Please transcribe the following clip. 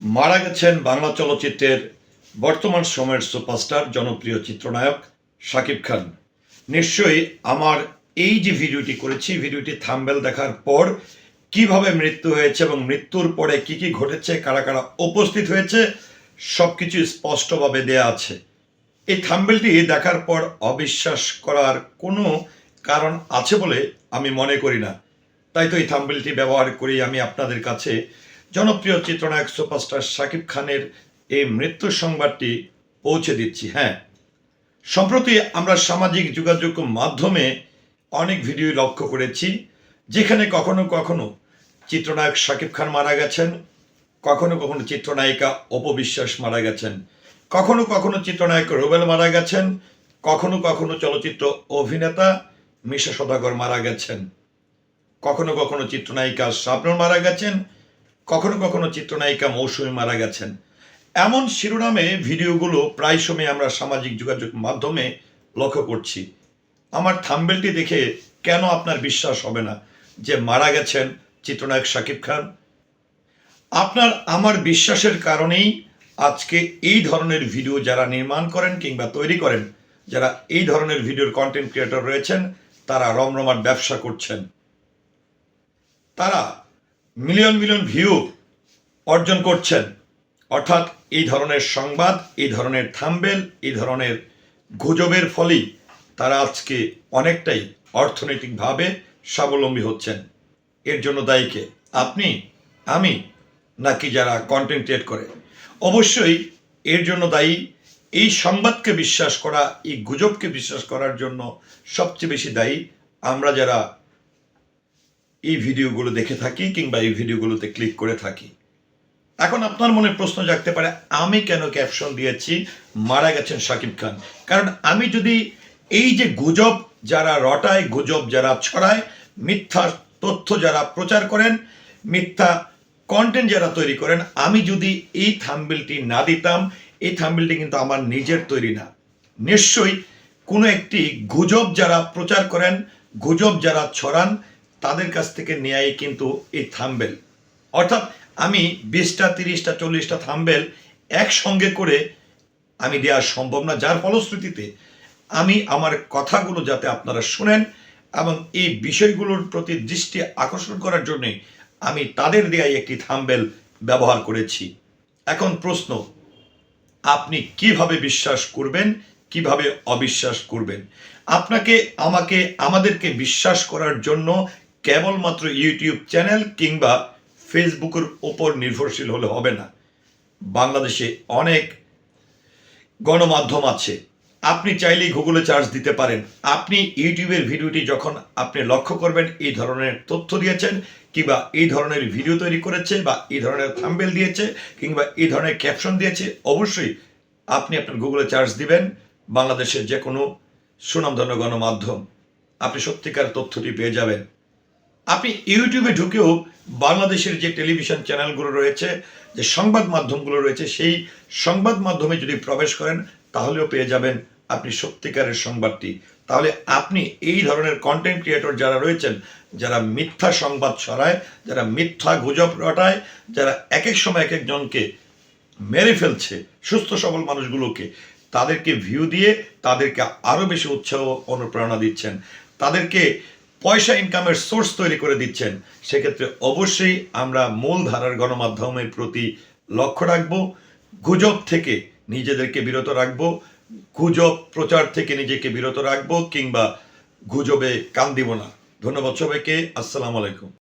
মারা গেছেন বাংলা চলচ্চিত্রের বর্তমান সময়ের সুপারস্টার জনপ্রিয় চিত্রনায়ক শাকিব খান। নিশ্চয়ই আমার এই যে ভিডিওটি করেছি, ভিডিওটি থাম্বনেল দেখার পর কিভাবে মৃত্যু হয়েছে এবং মৃত্যুর পরে কি কি ঘটেছে, কারা কারা উপস্থিত হয়েছে, সব কিছু স্পষ্টভাবে দেয়া আছে। এই থাম্বনেলটি দেখার পর অবিশ্বাস করার কোনো কারণ আছে বলে আমি মনে করি না। তাই তো এই থাম্বনেলটি ব্যবহার করি আমি আপনাদের কাছে জনপ্রিয় চিত্রনায়ক সুপারস্টার শাকিব খানের এই মৃত্যুর সংবাদটি পৌঁছে দিচ্ছি। হ্যাঁ, সম্প্রতি আমরা সামাজিক যোগাযোগ মাধ্যমে অনেক ভিডিও লক্ষ্য করেছি, যেখানে কখনো কখনো চিত্রনায়ক শাকিব খান মারা গেছেন, কখনো কখনো চিত্রনায়িকা অপবিশ্বাস মারা গেছেন, কখনো কখনো চিত্রনায়ক রুবেল মারা গেছেন, কখনো কখনো চলচ্চিত্র অভিনেতা মিশা সওদাগর মারা গেছেন, কখনো কখনো চিত্রনায়িকা শাবনূর মারা গেছেন, কখনো কখনো চিত্রনায়িকা মৌসুমী মারা গেছেন। এমন শিরোনামে ভিডিওগুলো প্রায় সময় আমরা সামাজিক যোগাযোগ মাধ্যমে লক্ষ্য করছি। আমার থাম্বনেলটি দেখে কেন আপনার বিশ্বাস হবে না যে মারা গেছেন চিত্রনায়ক শাকিব খান? আপনার আমার বিশ্বাসের কারণেই আজকে এই ধরনের ভিডিও যারা নির্মাণ করেন কিংবা তৈরি করেন, যারা এই ধরনের ভিডিওর কন্টেন্ট ক্রিয়েটর রয়েছেন, তারা রমরমার ব্যবসা করছেন। তারা মিলিয়ন মিলিয়ন ভিউ অর্জন করছেন। অর্থাৎ এই ধরনের সংবাদ, এই ধরনের থাম্বনেল, এই ধরনের গুজবের ফলেই তারা আজকে অনেকটাই অর্থনৈতিকভাবে স্বাবলম্বী হচ্ছেন। এর জন্য দায়ী কে? আপনি, আমি, নাকি যারা কন্টেন্ট ক্রিয়েট করে? অবশ্যই এর জন্য দায়ী এই সংবাদকে বিশ্বাস করা, এই গুজবকে বিশ্বাস করার জন্য সবচেয়ে বেশি দায়ী আমরা যারা এই ভিডিওগুলো দেখে থাকি কিংবা এই ভিডিওগুলোতে ক্লিক করে থাকি। এখন আপনার মনে প্রশ্ন জাগতে পারে, আমি কেন ক্যাপশন দিয়েছি মারা গেছেন শাকিব খান? কারণ আমি যদি এই যে গুজব যারা রটায়, গুজব যারা ছড়ায়, মিথ্যা তথ্য যারা প্রচার করেন, মিথ্যা কন্টেন্ট যারা তৈরি করেন, আমি যদি এই থাম্বনেলটি না দিতাম, এই থাম্বনেলটি কিন্তু আমার নিজের তৈরি না। নিশ্চয়ই কোনো একটি গুজব যারা প্রচার করেন, গুজব যারা ছড়ান, তাদের কাছ থেকে নেয়াই কিন্তু এই থাম্বনেল। অর্থাৎ আমি 20টা 30টা 40টা থাম্বনেল একসঙ্গে করে আমি দেওয়া সম্ভব না, যার ফলশ্রুতিতে আমি আমার কথাগুলো যাতে আপনারা শুনেন এবং এই বিষয়গুলোর প্রতি দৃষ্টি আকর্ষণ করার জন্য আমি তাদের দেয়াই একটি থাম্বনেল ব্যবহার করেছি। এখন প্রশ্ন, আপনি কিভাবে বিশ্বাস করবেন, কিভাবে অবিশ্বাস করবেন? আপনাকে, আমাকে, আমাদেরকে বিশ্বাস করার জন্য কেবলমাত্র ইউটিউব চ্যানেল কিংবা ফেসবুকের ওপর নির্ভরশীল হলে হবে না। বাংলাদেশে অনেক গণমাধ্যম আছে। আপনি চাইলেই গুগলে চার্জ দিতে পারেন। আপনি ইউটিউবের ভিডিওটি যখন আপনি লক্ষ্য করবেন এই ধরনের তথ্য দিয়েছেন, কিংবা এই ধরনের ভিডিও তৈরি করেছে, বা এই ধরনের থাম্বনেল দিয়েছে, কিংবা এই ধরনের ক্যাপশন দিয়েছে, অবশ্যই আপনি আপনার গুগলে চার্জ দিবেন। বাংলাদেশের যে কোনো সুনামধন্য গণমাধ্যম, আপনি সত্যিকার তথ্যটি পেয়ে যাবেন। আপনি ইউটিউবে ঢুকেও বাংলাদেশের যে টেলিভিশন চ্যানেলগুলো রয়েছে, যে সংবাদ মাধ্যমগুলো রয়েছে, সেই সংবাদ মাধ্যমে যদি প্রবেশ করেন তাহলেও পেয়ে যাবেন আপনি সত্যিকারের সংবাদটি। তাহলে আপনি এই ধরনের কন্টেন্ট ক্রিয়েটর যারা রয়েছেন, যারা মিথ্যা সংবাদ ছড়ায়, যারা মিথ্যা গুজব রটায়, যারা এক এক সময় এক একজনকে মেরে ফেলছে, সুস্থ সবল মানুষগুলোকে, তাদেরকে ভিউ দিয়ে তাদেরকে আরও বেশি উৎসাহ অনুপ্রেরণা দিচ্ছেন, তাদেরকে পয়সা ইনকামের সোর্স তৈরি করে দিচ্ছেন, সেক্ষেত্রে অবশ্যই আমরা মূল ধারার গণমাধ্যমের প্রতি লক্ষ্য রাখবো, গুজব থেকে নিজেদেরকে বিরত রাখবো, গুজব প্রচার থেকে নিজেকে বিরত রাখবো, কিংবা গুজবে কান দিব না। ধন্যবাদ সবাইকে। আসসালামু আলাইকুম।